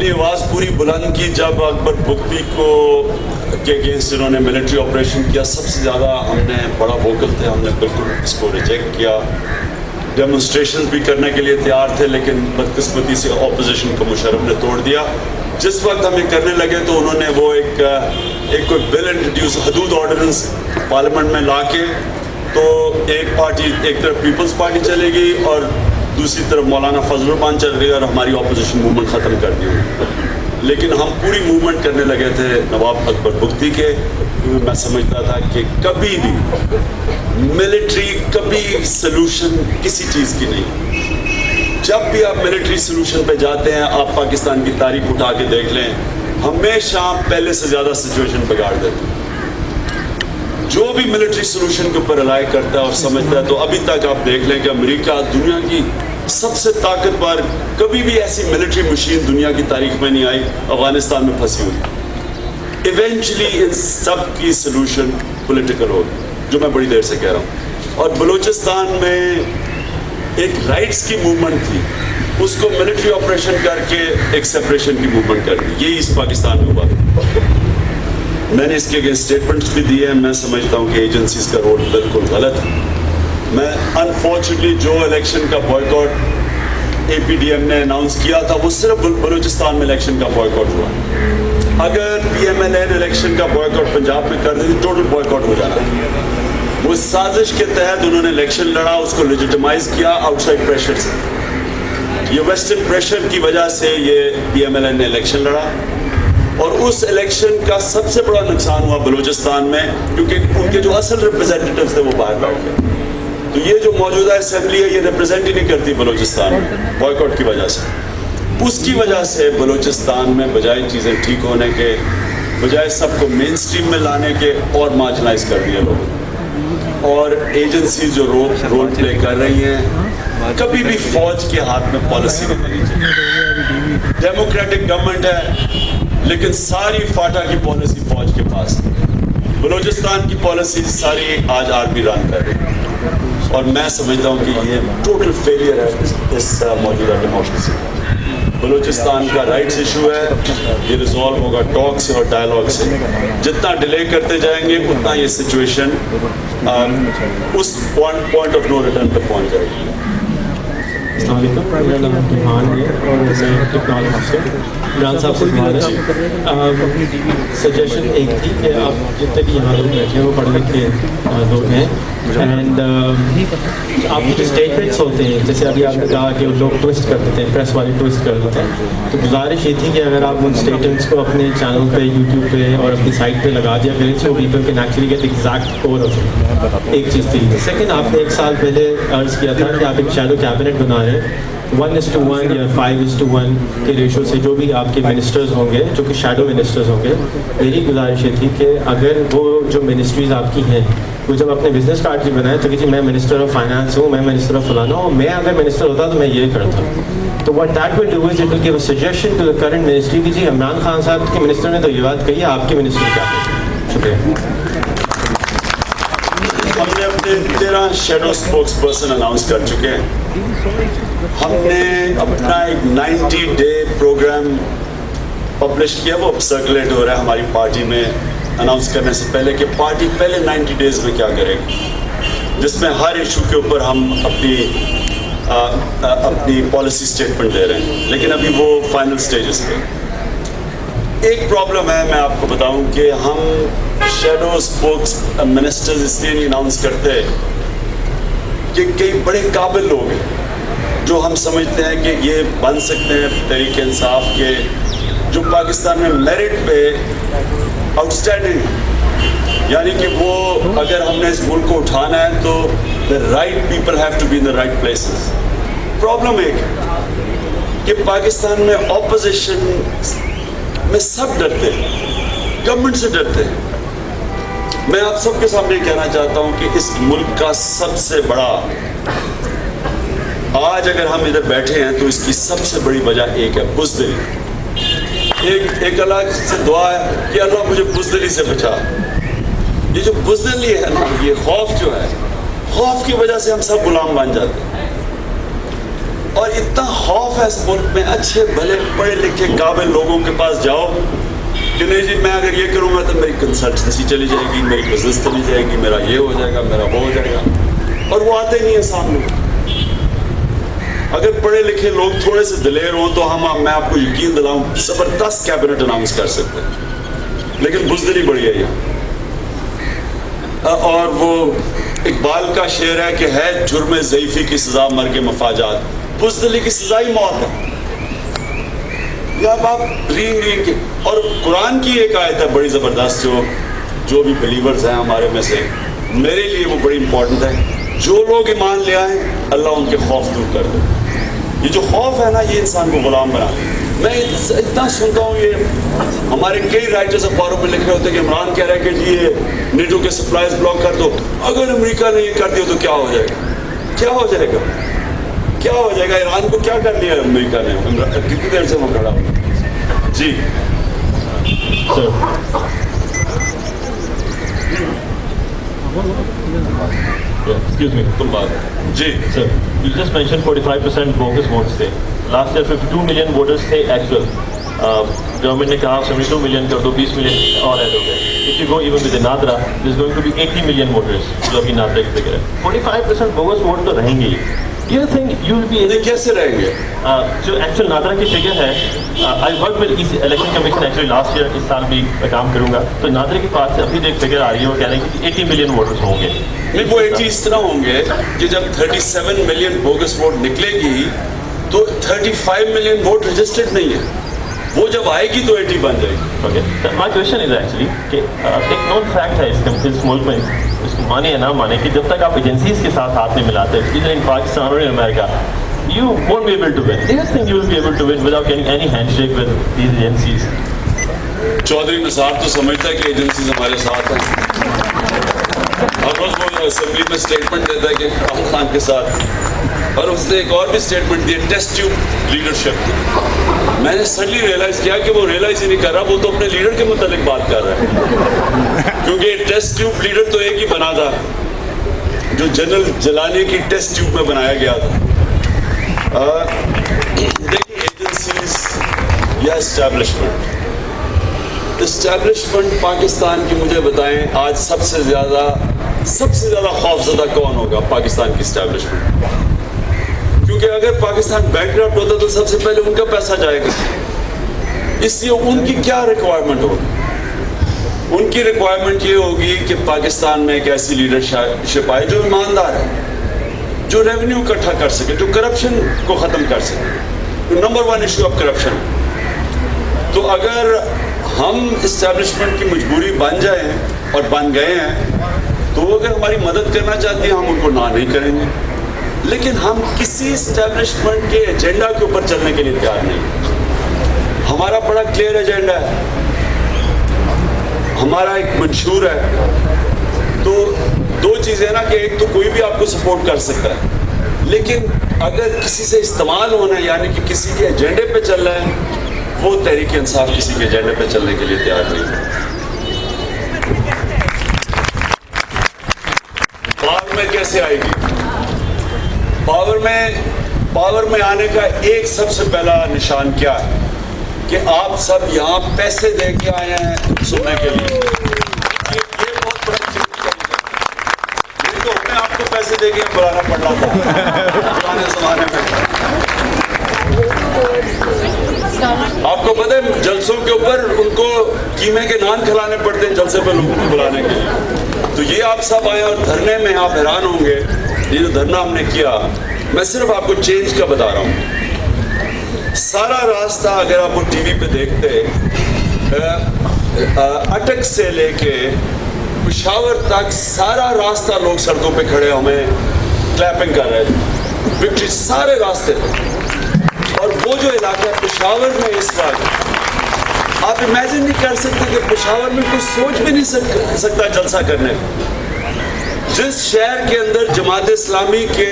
اپنی آواز پوری بلند کی جب اکبر بگٹی کو کے اگینسٹ انہوں نے ملٹری آپریشن کیا. سب سے زیادہ ہم نے بڑا ووکل تھے, ہم نے بالکل اس کو ریجیکٹ کیا. ڈیمونسٹریشنز بھی کرنے کے لیے تیار تھے, لیکن بدقسمتی سے اپوزیشن کو مشرف نے توڑ دیا. جس وقت ہم یہ کرنے لگے تو انہوں نے وہ ایک کوئی بل انٹروڈیوس, حدود آرڈیننس پارلیمنٹ میں لا کے, تو ایک پارٹی ایک طرف پیپلز پارٹی چلے گی اور دوسری طرف مولانا فضل الرحمان چل رہی ہے اور ہماری اپوزیشن موومنٹ ختم کر دی. لیکن ہم پوری موومنٹ کرنے لگے تھے نواب اکبر بگٹی کے. میں سمجھتا تھا کہ کبھی بھی ملٹری کبھی سلوشن کسی چیز کی نہیں. جب بھی آپ ملٹری سلوشن پہ جاتے ہیں, آپ پاکستان کی تاریخ اٹھا کے دیکھ لیں, ہمیشہ پہلے سے زیادہ سچویشن بگاڑ دیتے ہیں. جو بھی ملٹری سلوشن کے اوپر رلائی کرتا ہے اور سمجھتا ہے, تو ابھی تک آپ دیکھ لیں کہ امریکہ دنیا کی سب سے طاقتور, کبھی بھی ایسی ملٹری مشین دنیا کی تاریخ میں نہیں آئی, افغانستان میں پھنسی ہوئی. ایونچولی ان سب کی سلوشن پولیٹیکل ہوگی, جو میں بڑی دیر سے کہہ رہا ہوں. اور بلوچستان میں ایک رائٹس کی موومنٹ تھی, اس کو ملٹری آپریشن کر کے ایک سیپریشن کی موومنٹ کر دی. یہی اس پاکستان میں ہوا. میں نے اس کے اگینسٹ اسٹیٹمنٹس بھی دیے ہیں. میں سمجھتا ہوں کہ ایجنسیز کا رول بالکل غلط ہے. میں انفارچونیٹلی جو الیکشن کا بوائیکاٹ اے پی ڈی ایم نے اناؤنس کیا تھا, وہ صرف بلوچستان میں الیکشن کا بوائیکاٹ ہوا. اگر P M L N election کا بوائیکاٹ پنجاب میں کر دیتی, ٹوٹل بوائیکاٹ ہو جانا. وہ سازش کے تحت انہوں نے الیکشن لڑا, اس کو لیجیٹمائز کیا آؤٹ سائڈ پریشر سے. یہ ویسٹرن پریشر کی وجہ سے یہ پی ایم ایل این نے الیکشن لڑا, اور اس الیکشن کا سب سے بڑا نقصان ہوا بلوچستان میں, کیونکہ ان کے جو اصل ریپرزینٹیٹیوز تھے وہ باہر بیٹھ گئے. تو یہ جو موجودہ اسمبلی ہے یہ ریپرزینٹ ہی نہیں کرتی بلوچستان میں, بوائیکاٹ کی وجہ سے. اس کی وجہ سے بلوچستان میں بجائے چیزیں ٹھیک ہونے کے, بجائے سب کو مین اسٹریم میں لانے کے, اور مارجنائز کر دیا لوگوں. اور ایجنسیز جو رول پلے کر رہی ہیں, کبھی بھی فوج کے ہاتھ میں پالیسی نہیں ہونی چاہیے. ڈیموکریٹک گورنمنٹ ہے, لیکن ساری فاٹا کی پالیسی فوج کے پاس. بلوچستان کی پالیسی ساری آج آرمی رن کر رہی ہے, اور میں سمجھتا ہوں کہ یہ ٹوٹل فیلئر ہے اس موجودہ ڈیموکریسی. بلوچستان کا رائٹس ایشو ہے, یہ ریزالو ہوگا ٹاک سے اور ڈائلاگ سے. جتنا ڈیلے کرتے جائیں گے اتنا یہ سچویشن اس پوائنٹ آف نو ریٹرن پہ پہنچ جائے گی. السلام علیکم, میرا نام عمران ہے اور میں ٹیکنالوجی سے. عمران صاحب سے سجیشن ایک تھی کہ آپ جتنے بھی یہاں لوگ بیٹھے ہیں وہ پڑھ لکھے لوگ ہیں, اینڈ آپ کے اسٹیٹمنٹس ہوتے ہیں, جیسے ابھی آپ نے کہا کہ لوگ ٹوسٹ کر دیتے ہیں, پریس والے ٹوسٹ کر دیتے ہیں, تو گزارش یہ تھی کہ اگر آپ ان اسٹیٹمنٹس کو اپنے چینل پہ, یوٹیوب پہ اور اپنی سائٹ پہ لگا دیا کریں, so people can actually get exact cover of it. ایک چیز تھی. سیکنڈ, آپ نے ایک سال پہلے عرض کیا تھا کہ آپ ایک شیڈو کیبنٹ بنا رہے ہیں 1:1 یا 5:1 کے ریشو سے, جو بھی آپ کے منسٹرز ہوں گے, جو کہ شیڈو منسٹرز ہوں گے. میری گزارش یہ تھی کہ اگر وہ جو منسٹریز آپ کی ہیں, وہ جب اپنے بزنس کارڈ بھی بنائے تو کہ جی میں منسٹر آف فائنانس ہوں, میں منسٹر آف فلانا ہوں, میں اگر منسٹر ہوتا تو میں یہ کرتا. تو what that will do is it will give a suggestion to the current ministry کہ جی عمران خان صاحب کے منسٹر نے تو یہ بات کہی ہے, آپ کی منسٹری کیا ہے. شکریہ. ہم نے اپنے 13 شیڈو اسپوکس پرسن اناؤنس کر چکے ہیں. ہم نے اپنا ایک 90 ڈے پروگرام پبلش کیا, وہ سرکولیٹ ہو رہا ہے ہماری پارٹی میں اناؤنس کرنے سے پہلے کہ پارٹی پہلے 90 ڈیز میں کیا کرے گی, جس میں ہر ایشو کے اوپر ہم اپنی پالیسی اسٹیٹمنٹ دے رہے ہیں. لیکن ابھی وہ فائنل سٹیجز پہ. ایک پرابلم ہے, میں آپ کو بتاؤں کہ ہم شیڈو اسپوکس منسٹرز اس لیے نہیں اناؤنس کرتے کہ کئی بڑے قابل لوگ ہیں جو ہم سمجھتے ہیں کہ یہ بن سکتے ہیں تحریک انصاف کے, جو پاکستان میں میرٹ پہ آؤٹ اسٹینڈنگ, یعنی کہ وہ اگر ہم نے اس ملک کو اٹھانا ہے تو the right people have to be in the right places. Problem ایک ہے کہ پاکستان میں اپوزیشن میں سب ڈرتے ہیں, گورنمنٹ سے ڈرتے ہیں. میں آپ سب کے سامنے کہنا چاہتا ہوں کہ اس ملک کا سب سے بڑا, آج اگر ہم ادھر بیٹھے ہیں تو اس کی سب سے بڑی وجہ ایک ہے, بزدلی. ایک اللہ سے دعا ہے کہ اللہ مجھے بزدلی سے بچا. یہ جو بزدلی ہے نا, یہ خوف جو ہے, خوف کی وجہ سے ہم سب غلام بن جاتے ہیں. اور اتنا خوف ہے اس ملک میں اچھے بھلے پڑھے لکھے قابل لوگوں کے پاس جاؤ کہ نہیں جی میں اگر یہ کروں گا تو میری کنسلٹنسی چلی جائے گی, میری بزنس چلی جائے گی, میرا یہ ہو جائے گا, میرا وہ ہو جائے گا, اور وہ آتے نہیں ہیں سامنے. اگر پڑھے لکھے لوگ تھوڑے سے دلیر ہوں تو میں آپ کو یقین دلاؤں زبردست کیبنٹ اناؤنس کر سکتے ہیں, لیکن بزدلی بڑی ہے یہ. اور وہ اقبال کا شعر ہے کہ ہے جرم ضعیفی کی سزا مرگ مفاجات, بزدلی کی سزا ہی موت ہے. یا آپ رینگ کے, اور قرآن کی ایک آیت ہے بڑی زبردست جو بھی بلیورز ہیں ہمارے میں سے, میرے لیے وہ بڑی امپورٹنٹ ہے. جو لوگ ایمان لے آئیں اللہ ان کے خوف دور کر دے. یہ جو خوف ہے نا یہ انسان کو غلام بنا دے. میں اتنا سنتا ہوں, یہ ہمارے کئی رائٹرز اخباروں میں لکھ رہے ہوتے ہیں کہ عمران کہہ رہا ہے کہ جی یہ نیٹو کے سپلائز بلاک کر دو, اگر امریکہ نے یہ کر دیا تو کیا ہو جائے گا, کیا ہو جائے گا, کیا ہو جائے گا. ایران کو کیا کر لیا امریکہ نے, کتنی دیر سے وہ کھڑا ہو. جی Excuse me. تم بات جی Sir, you just mentioned 45% bogus votes the. Last year 52 million voters the actual. Government نے کہا 72 million کر دو, 20 million اور ایڈ ہو گئے. If you go even with the Nadra, there is going to be 80 million voters جو ابھی نادرا کی فگر ہے. 45% bogus vote تو رہیں گے. Do you think you will be able کیسے رہیں گے؟ جو ایکچوئل نادرا کی فگر ہے, I worked with election commission actually last year, اس سال بھی میں کام کروں گا, تو نادرا کے پاس سے ابھی ایک فگر آ رہی ہے, وہ کہہ رہے ہیں کہ 80 ملین ووٹرس ہوں گے. نہیں, وہ 80 اس طرح ہوں گے کہ جب 37 ملین بوگس ووٹ نکلے گی تو 35 ملین ووٹ رجسٹرڈ نہیں ہے, وہ جب آئے گی تو 80 بن جائے گی. Okay, my question is actually کہ ایک نون فیکٹ ہے اس ملک میں, اس کو مانے یا نہ مانے, کہ جب تک آپ ایجنسیز کے ساتھ ہاتھ نہیں ملاتے, ادھر ان پاکستان اور ان امریکہ, you won't be able to win. Do you think you will be able to win without getting any handshake with these agencies? Chaudhry نثار تو سمجھتا ہے کہ ایجنسیز ہمارے ساتھ ہیں. ہر روز وہ اسمبلی میں اسٹیٹمنٹ دیتا ہے کہ عمران خان کے ساتھ, اور اس نے ایک اور بھی اسٹیٹمنٹ دی, ٹیسٹ ٹیوب لیڈرشپ. میں نے سڈنلی ریئلائز کیا کہ وہ ریئلائز ہی نہیں کر رہا, وہ تو اپنے لیڈر کے متعلق بات کر رہا ہے. کیونکہ ٹیسٹ ٹیوب لیڈر تو ایک ہی بنا تھا جو جنرل جلانی کی ٹیسٹ ٹیوب میں بنایا گیا تھا. دیکھیے ایجنسیز یا اسٹیبلشمنٹ پاکستان کی, مجھے بتائیں آج سب سے زیادہ خوف زدہ کون ہوگا پاکستان کی اسٹیبلشمنٹ؟ کیونکہ اگر پاکستان بینکرپٹ ہوتا تو سب سے پہلے ان کا پیسہ جائے گا. اس لیے ان کی کیا ریکوائرمنٹ ہوگی؟ ان کی ریکوائرمنٹ یہ ہوگی کہ پاکستان میں ایک ایسی لیڈرشپ آئے جو ایماندار ہے, جو ریونیو اکٹھا کر سکے, جو کرپشن کو ختم کر سکے. Number 1 issue of corruption. تو اگر ہم اسٹیبلشمنٹ کی مجبوری بن جائیں اور بن گئے ہیں تو وہ اگر ہماری مدد کرنا چاہتے ہیں ہم ان کو نہ نہیں کریں گے, لیکن ہم کسی اسٹیبلشمنٹ کے ایجنڈا کے اوپر چلنے کے لیے تیار نہیں. ہمارا بڑا کلیئر ایجنڈا ہے, ہمارا ایک منشور ہے. تو دو چیزیں نا کہ ایک تو کوئی بھی آپ کو سپورٹ کر سکتا ہے, لیکن اگر کسی سے استعمال ہونا ہے یعنی کہ کسی کے ایجنڈے پہ چل رہا ہے, وہ تحریک انصاف کسی کے ایجنڈے پہ چلنے کے لیے تیار نہیں ہے. پاور میں کیسے آئے گی؟ پاور میں آنے کا ایک سب سے پہلا نشان کیا ہے کہ آپ سب یہاں پیسے دے کے آئے ہیں سننے کے لیے. یہ بہت بڑا چیز ہے. نہیں تو ہمیں آپ کو پیسے دے کے بلانا پڑ رہا تھا پرانے زمانے میں. آپ کو پتہ ہے جلسوں کے اوپر ان کو قیمے کے نان کھلانے پڑتے ہیں جلسے پہ لوگوں کو بلانے کے لیے. تو یہ آپ سب آئے اور دھرنے میں آپ حیران ہوں گے. یہ جو دھرنا ہم نے کیا, میں صرف آپ کو چینج کا بتا رہا ہوں. سارا راستہ اگر آپ وہ ٹی وی پہ دیکھتے, اٹک سے لے کے پشاور تک سارا راستہ لوگ سڑکوں پہ کھڑے ہمیں کلیپنگ کر رہے تھے, وکٹری سارے راستے پہ. اور وہ جو علاقہ ہے پشاور میں اس وقت, آپ امیجن نہیں کر سکتے کہ پشاور میں کوئی سوچ بھی نہیں سکتا جلسہ کرنے کا. جس شہر کے اندر جماعت اسلامی کے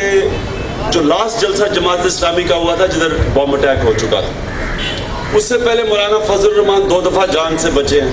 جو لاسٹ جلسہ جماعت اسلامی کا ہوا تھا جدھر بم اٹیک ہو چکا تھا, اس سے پہلے مولانا فضل الرحمان 2 دفعہ جان سے بچے ہیں.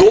2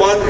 1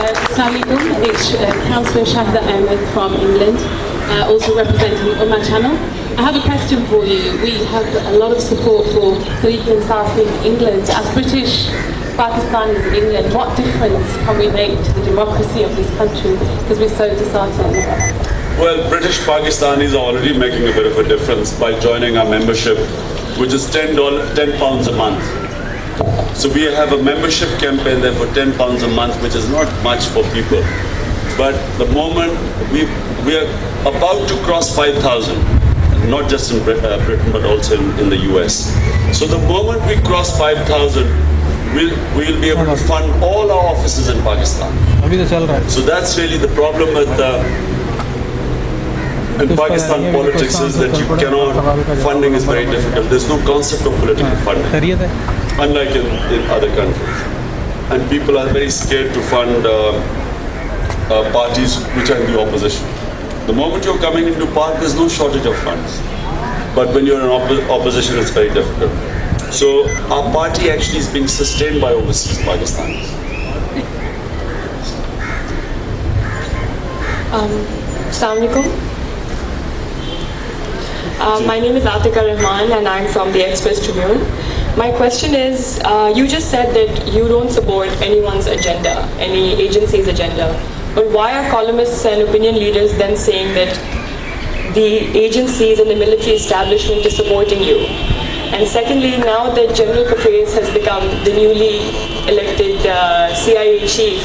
Assalamualaikum, it's Councillor Shahda Ahmed from England, also representing Ummah Channel. I have a question for you. We have a lot of support for Tariq Insaf in England. As British Pakistanis in England, what difference can we make to the democracy of this country? Because we're so disheartened. Well, British Pakistanis are already making a bit of a difference by joining our membership, which is £10 a month. So we have a membership campaign there for £10 a month, which is not much for people. But the moment we are about to cross 5,000, not just in Britain, but also in the US. So the moment we cross 5,000, we'll be able to fund all our offices in Pakistan. So that's really the problem with in Pakistan politics, is that you cannot, funding is very difficult. There's no concept of political funding, unlike in other countries. And people are very scared to fund parties which are in the opposition. The moment you're coming into power, there's no shortage of funds. But when you're in opposition, it's very difficult. So our party actually is being sustained by overseas Pakistanis. Assalamu alaikum. My name is Atika Rahman and I'm from the Express Tribune. My question is, you just said that you don't support anyone's agenda, any agency's agenda. But why are columnists and opinion leaders then saying that the agencies and the military establishment is supporting you? And secondly, now that General Petraeus has become the newly elected CIA chief,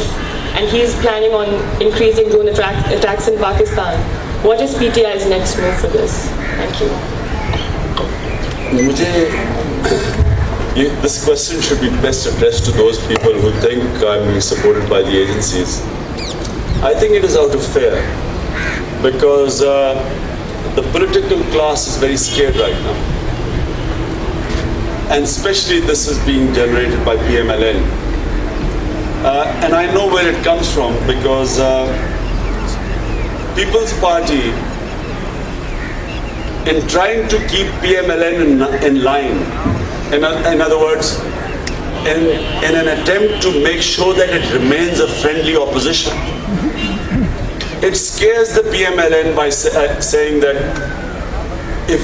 and he is planning on increasing drone attacks in Pakistan, what is PTI's next move for this? Thank you. This question should be best addressed to those people who think I'm being supported by the agencies. I think it is out of fear, because the political class is very scared right now. And especially this is being generated by PMLN. And I know where it comes from, because People's Party, in trying to keep PMLN in line, in other words, in an attempt to make sure that it remains a friendly opposition, it scares the PMLN by saying that if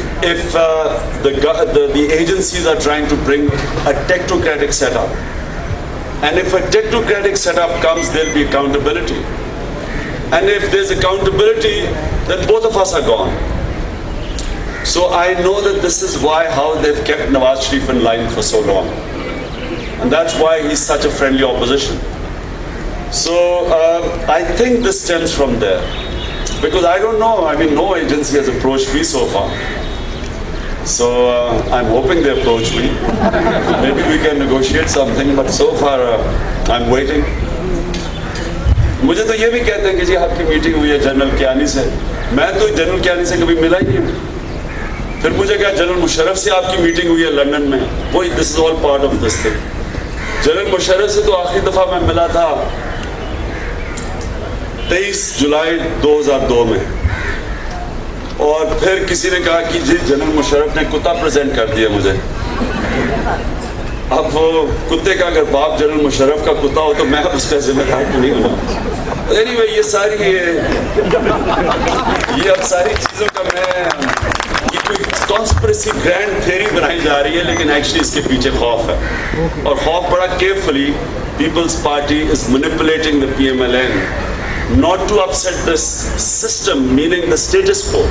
the agencies are trying to bring a technocratic setup, and if a technocratic setup comes, there'll be accountability. And if there's accountability, then both of us are gone. So I know that this is how they've kept Nawaz Sharif in line for so long. And that's why he's such a friendly opposition. So I think this stems from there. Because I don't know, I mean, no agency has approached me so far. So I'm hoping they approach me. Maybe we can negotiate something, but so far I'm waiting. مجھے تو یہ بھی کہتے ہیں کہ جی آپ کی میٹنگ ہوئی ہے جنرل کیانی سے. میں تو جنرل کیانی سے کبھی ملا ہی نہیں. پھر مجھے کہا جنرل مشرف سے آپ کی میٹنگ ہوئی ہے لندن میں. وہی this is all part of this thing. General Musharraf سے تو آخری دفعہ میں ملا تھا 23 جولائی 2002 میں. اور پھر کسی نے کہا کہ جی جنرل مشرف نے کتا پریزنٹ کر دیا مجھے. اب وہ کتے کا اگر باپ جنرل مشرف کا کتا ہو تو میں اب اس کا ذمہ دار تو نہیں ہوں. اینی وے یہ ساری یہ اب ساری چیزوں کا میں یہ کوئی کانسپریسی گرینڈ تھیوری بنائی جا رہی ہے, لیکن ایکچولی اس کے پیچھے خوف ہے. اور خوف بڑا carefully Peoples Party is manipulating the PMLN not to upset this system, meaning the status quo.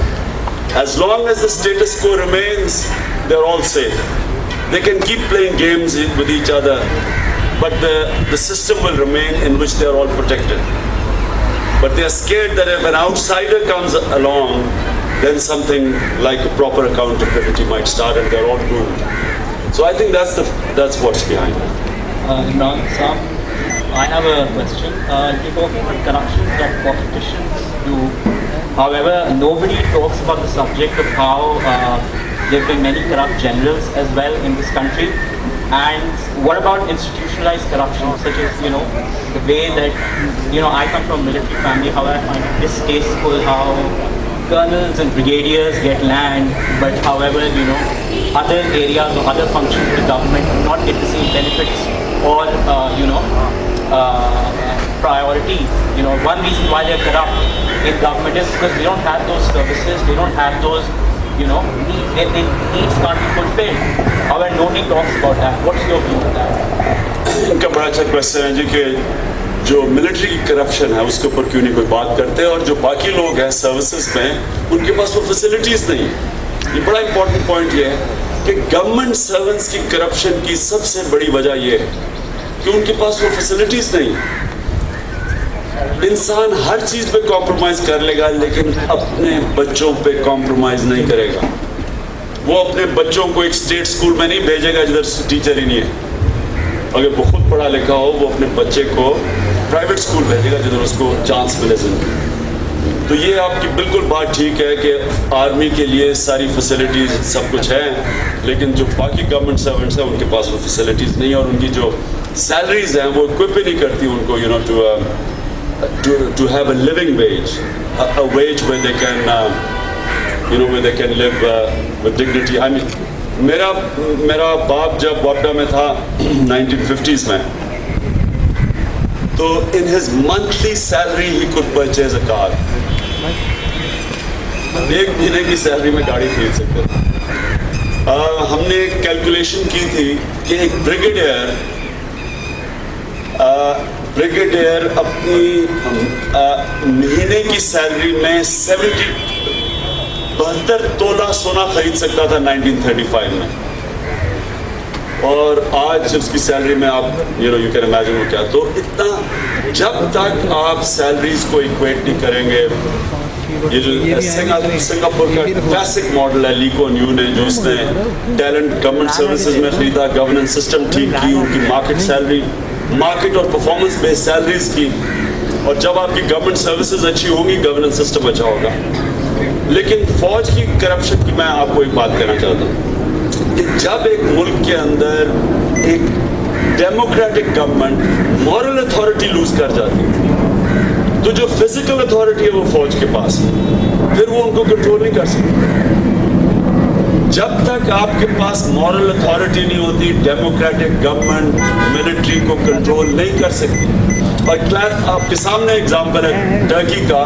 As long as the status quo remains, they're all safe. They can keep playing games with each other, but the system will remain in which they're all protected. But they're scared that if an outsider comes along, then something like a proper accountability might start and they're all doomed. So I think that's what's behind it. Imran Saab, I have a question. You're talking about corruption that politicians do. However, nobody talks about the subject of how there have been many corrupt generals as well in this country. And what about institutionalized corruption, such as, the way that, I come from a military family, how I find it distasteful how colonels and brigadiers get land, but however, other areas or other functions of the government do not get the same benefits or, priorities. One reason why they're corrupt in government is because they don't have those services, they don't have those, their needs can't be fulfilled. However, nobody talks about that. What's your view on that? ان کا بڑا اچھا کوشچن ہے جی کہ جو ملٹری کی کرپشن ہے اس کے اوپر کیوں نہیں کوئی بات کرتے, اور جو باقی لوگ ہیں سروسز میں ان کے پاس وہ فیسلٹیز نہیں. یہ بڑا امپورٹنٹ پوائنٹ یہ ہے کہ گورنمنٹ سرونٹس کی کرپشن کی سب سے بڑی وجہ یہ ہے کہ ان کے پاس وہ فیسلٹیز نہیں. انسان ہر چیز پہ کمپرومائز کر لے گا لیکن اپنے بچوں پہ کمپرومائز نہیں کرے گا. وہ اپنے بچوں کو ایک اسٹیٹ اسکول میں نہیں بھیجے گا جدھر ٹیچر ہی نہیں ہے. اگر وہ خود پڑھا لکھا ہو وہ اپنے بچے کو پرائیویٹ اسکول بھیجے گا جدھر اس کو چانس ملے زندگی. تو یہ آپ کی بالکل بات ٹھیک ہے کہ آرمی کے لیے ساری فیسلٹیز سب کچھ ہے, لیکن جو باقی گورنمنٹ سرونٹس ہیں ان کے پاس وہ فیسلٹیز نہیں, اور ان کی جو سیلریز ہیں وہ اکوپ ہی نہیں کرتی ان کو to have a living wage, a wage where they can where they can live with dignity. I mean, میرا باپ جب واپڈا میں تھا 1950s میں, تو in his monthly salary he could purchase a car. ایک مہینے کی سیلری میں گاڑی خرید سکتے تھے. ہم نے ایک کیلکولیشن کی تھی کہ ایک بریگیڈیئر اپنی مہینے کی سیلری میں 72 تولہ سونا خرید سکتا تھا 1935 میں, اور آج اس کی سیلری میں آپ یو کین امیجن ہو کیا. تو اتنا جب تک آپ سیلریز کو ایکویٹ نہیں کریں گے, یہ جو سنگاپور کا کلاسک ماڈل ہے لی کوان یو نے, جو اس نے ٹیلنٹ گورنمنٹ سروسز میں خریدا, گورننس سسٹم ٹھیک کی, ان کی مارکیٹ اور پرفارمنس بیسڈ سیلریز کی, اور جب آپ کی گورنمنٹ سروسز اچھی ہوں گی گورننس سسٹم اچھا ہوگا. لیکن فوج کی کرپشن کی میں آپ کو ایک بات کہنا چاہتا ہوں کہ جب ایک ملک کے اندر ایک democratic government moral authority lose کر جاتی ہے تو جو فزیکل اتھارٹی ہے وہ فوج کے پاس ہے, پھر وہ ان کو کنٹرول نہیں کر سکتے. جب تک آپ کے پاس مورل اتھارٹی نہیں ہوتی ڈیموکریٹک گورنمنٹ ملٹری کو کنٹرول نہیں کر سکتی. اور آپ کے سامنے ایگزامپل ہے ٹرکی کا,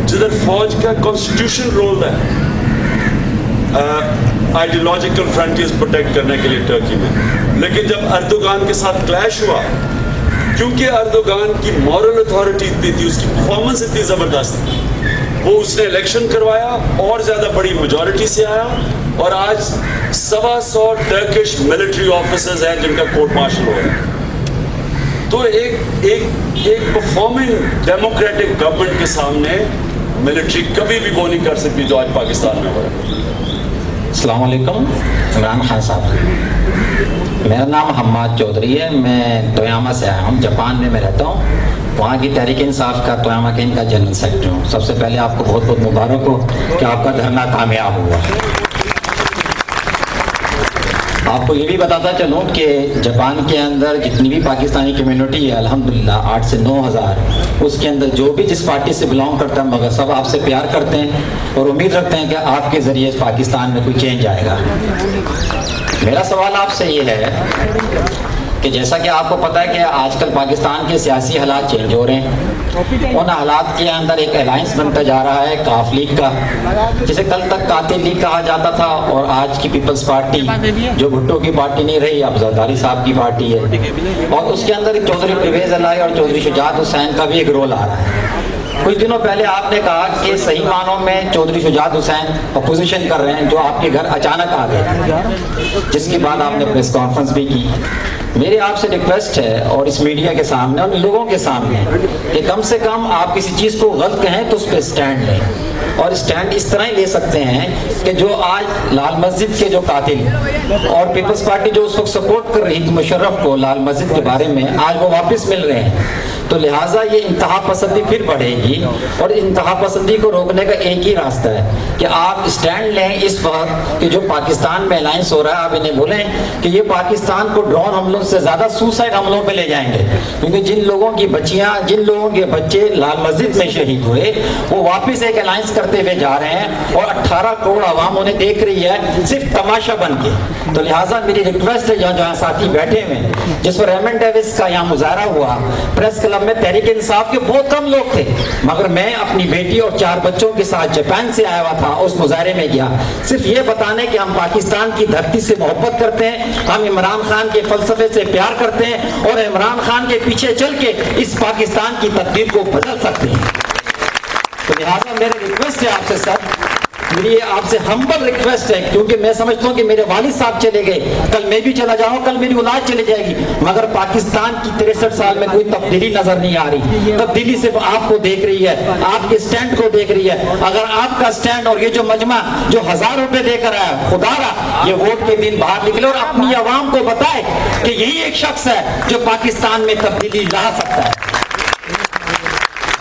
جدھر فوج کا کانسٹیٹیوشن رول ہے آئیڈیولوجیکل فرنٹیئرز پروٹیکٹ کرنے کے لیے ٹرکی میں, لیکن جب اردوغان کے ساتھ کلیش ہوا, کیونکہ اردوغان کی مورل اتھارٹی اتنی تھی, اس کی پرفارمنس اتنی زبردست تھی, وہ اس نے الیکشن کروایا اور زیادہ بڑی میجورٹی سے آیا, اور آج 125 ٹرکش ملٹری آفیسرز ہیں جن کا کورٹ مارشل ہو رہا ہے. تو ایک پرفارمنگ ڈیموکریٹک گورنمنٹ کے سامنے ملٹری کبھی بھی وہ نہیں کر سکتی جو آج پاکستان میں ہو رہا ہے. السلام علیکم. عمران خان صاحب، میرا نام حماد چودھری ہے. میں تویاما سے آیا ہوں، جاپان میں رہتا ہوں. وہاں کی تحریک انصاف کا تویاما کین کا جنرل سیکرٹری ہوں. سب سے پہلے آپ کو بہت بہت مبارک ہو کہ آپ کا دھرنا کامیاب ہوا. آپ کو یہ بھی بتاتا چلوں کہ جاپان کے اندر جتنی بھی پاکستانی کمیونٹی ہے الحمدللہ 8 سے 9 ہزار، اس کے اندر جو بھی جس پارٹی سے بلانگ کرتا ہے مگر سب آپ سے پیار کرتے ہیں اور امید رکھتے ہیں کہ آپ کے ذریعے پاکستان میں کوئی چینج آئے گا. میرا سوال آپ سے یہ ہے کہ جیسا کہ آپ کو پتہ ہے کہ آج کل پاکستان کے سیاسی حالات چینج ہو رہے ہیں. ان حالات کے اندر ایک الائنس بنتا جا رہا ہے کاف لیگ کا، جسے کل تک قاتل لیگ کہا جاتا تھا، اور آج کی پیپلز پارٹی جو بھٹو کی پارٹی نہیں رہی اب زرداری صاحب کی پارٹی ہے. اور اس کے اندر چودھری پرویز الہی اور چودھری شجاعت حسین کا بھی ایک رول آ رہا ہے. کچھ دنوں پہلے آپ نے کہا کہ صحیح معنوں میں چودھری شجاعت حسین اپوزیشن کر رہے ہیں، جو آپ کے گھر اچانک آ گئے، جس کے بعد آپ نے پریس کانفرنس بھی کی. میری آپ سے ریکویسٹ ہے اور اس میڈیا کے سامنے اور لوگوں کے سامنے کہ کم سے کم آپ کسی چیز کو غلط کہیں تو اس پہ اسٹینڈ لیں. اور اسٹینڈ اس طرح ہی لے سکتے ہیں کہ جو آج لال مسجد کے جو قاتل اور پیپلز پارٹی جو اس وقت سپورٹ کر رہی تھی مشرف کو لال مسجد کے بارے میں، آج وہ واپس مل رہے ہیں. تو لہٰذا یہ انتہا پسندی پھر بڑھے گی، اور انتہا پسندی کو روکنے کا ایک ہی راستہ ہے کہ آپ اسٹینڈ لیں اس وقت کہ جو پاکستان میں الائنس ہو رہا ہے. آپ انہیں بولیں کہ یہ پاکستان کو ڈرون حملوں سے زیادہ سوسائڈ حملوں پہ لے جائیں گے، کیونکہ جن لوگوں کی بچیاں، جن لوگوں کے بچے لال مسجد میں شہید ہوئے، وہ واپس ایک الائنس کرتے ہوئے جا رہے ہیں اور 18 کروڑ عوام انہیں دیکھ رہی ہے صرف تماشا بن کے. تو لہٰذا میری ریکویسٹ ہے جہاں ساتھی بیٹھے ہوئے ہیں، جس پر ریمنڈ ڈیوس کا یہاں مظاہرہ ہوا، پریس کلب میں تحریک انصاف کے بہت کم لوگ تھے، مگر میں اپنی بیٹی اور 4 بچوں کے ساتھ جاپان سے آیا ہوا تھا، اس مظاہرے میں گیا صرف یہ بتانے کہ ہم پاکستان کی دھرتی سے محبت کرتے ہیں، ہم عمران خان کے فلسفے سے پیار کرتے ہیں، اور عمران خان کے پیچھے چل کے اس پاکستان کی تقدیر کو بدل سکتے ہیں. تو لہٰذا میری ریکویسٹ ہے آپ سے سر، میری آپ سے ہمبل ریکویسٹ ہے، کیونکہ میں سمجھتا ہوں کہ میرے والد صاحب چلے گئے، کل میں بھی چلا جاؤں، کل میری اولاد چلے جائے گی، مگر پاکستان کی 63 سال میں کوئی تبدیلی نظر نہیں آ رہی. تبدیلی صرف آپ کو دیکھ رہی ہے، آپ کے سٹینڈ کو دیکھ رہی ہے. اگر آپ کا سٹینڈ اور یہ جو مجمع جو 1000 روپے دے کر آیا، خدا را یہ ووٹ کے دن باہر نکلے اور اپنی عوام کو بتائے کہ یہی ایک شخص ہے جو پاکستان میں تبدیلی لا سکتا ہے.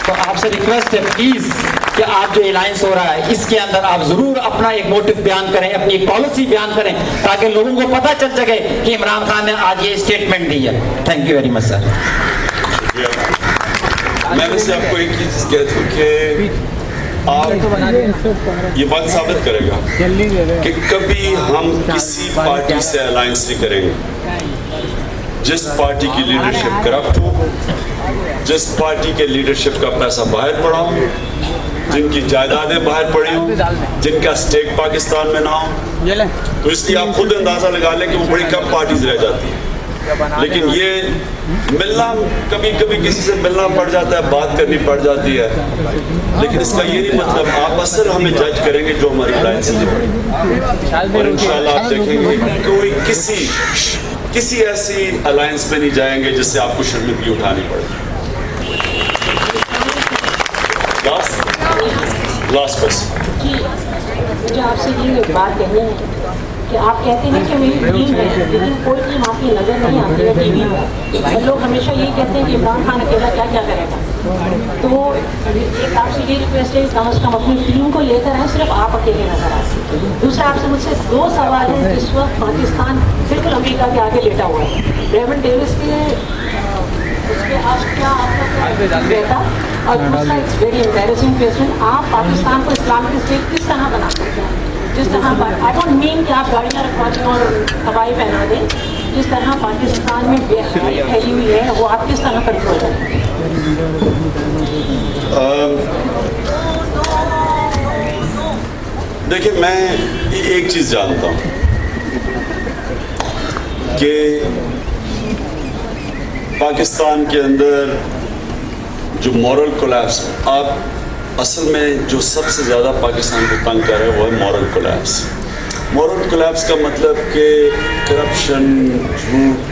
تو آپ سے ریکویسٹ ہے پلیز کہ آپ جو الائنس ہو رہا ہے اس کے اندر آپ ضرور اپنا ایک موٹو بیان کریں، اپنی ایک پالیسی بیان کریں، تاکہ لوگوں کو پتہ چل سکے کہ عمران خان نے آج یہ اسٹیٹمنٹ دی ہے. تھینک یو ویری مچ سر. میں ویسے آپ کو ایک چیز کہتا ہوں کہ آپ یہ بات ثابت کرے گا کہ کبھی ہم کسی پارٹی سے الائنس نہیں کریں گے جس پارٹی کی لیڈرشپ کرپٹ ہو، جس پارٹی کے لیڈرشپ کا پیسہ باہر پڑا ہو، جن کی جائیدادیں باہر پڑی ہوں، جن کا سٹیک پاکستان میں نہ ہو. تو اس لیے آپ خود اندازہ لگا لیں کہ وہ بڑی کم پارٹیز رہ جاتی ہیں. لیکن یہ ملنا، کبھی کبھی کسی سے ملنا پڑ جاتا ہے، بات کرنی پڑ جاتی ہے، لیکن اس کا یہ نہیں مطلب آپ اصل ہمیں جج کریں گے جو ہماری الائنس ہے. اور انشاءاللہ آپ دیکھیں گے کوئی کسی ایسی الائنس میں نہیں جائیں گے جس سے آپ کو شرمندگی اٹھانی پڑے. لاسٹ بس مجھے آپ سے یہ بات کہنی ہے کہ آپ کہتے ہیں کہ میری ٹیم ہے، لیکن کوئی ٹیم آپ کی نظر نہیں آتی ہے ٹی وی پر. لوگ ہمیشہ یہی کہتے ہیں کہ عمران خان اکیلا کیا کیا کرے گا. تو ایک آپ سے یہ ریکویسٹ ہے کم از کم اپنی ٹیم کو لے کر آئیں، صرف آپ اکیلے نظر آ سکتے. دوسرا آپ سے مجھ سے 2 سوال ہیں. اس وقت پاکستان بالکل امریکہ کے آگے لیٹا ہوا ہے. ریمنڈ ڈیوس کے اس کے آپ کیا آپ کا بیٹا، اور دوسرا اٹس ویری امبیرسنگ کویسچن، آپ پاکستان کو اسلامک اسٹیٹ کس طرح بنا سکتے ہیں؟ جس طرح آئی ڈونٹ مین کہ آپ گاڑیاں رکھوا دیں اور ہوائی پہنا دیں، جس طرح پاکستان میں بے حیائی پھیلی ہوئی ہے وہ آپ کس طرح کنٹرول کریں؟ دیکھیں میں ایک چیز جانتا ہوں کہ پاکستان کے اندر جو مورل کولیپس، آپ اصل میں جو سب سے زیادہ پاکستان کو تنگ کر رہے ہیں وہ ہے مورل کولیپس. مورل کولیپس کا مطلب کہ کرپشن، جھوٹ،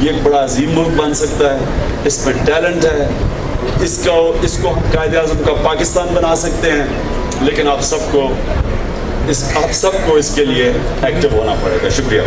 یہ ایک بڑا عظیم ملک بن سکتا ہے، اس میں ٹیلنٹ ہے، اس کو ہم قائد اعظم کا پاکستان بنا سکتے ہیں، لیکن آپ سب کو اس کے لیے ایکٹیو ہونا پڑے گا. شکریہ.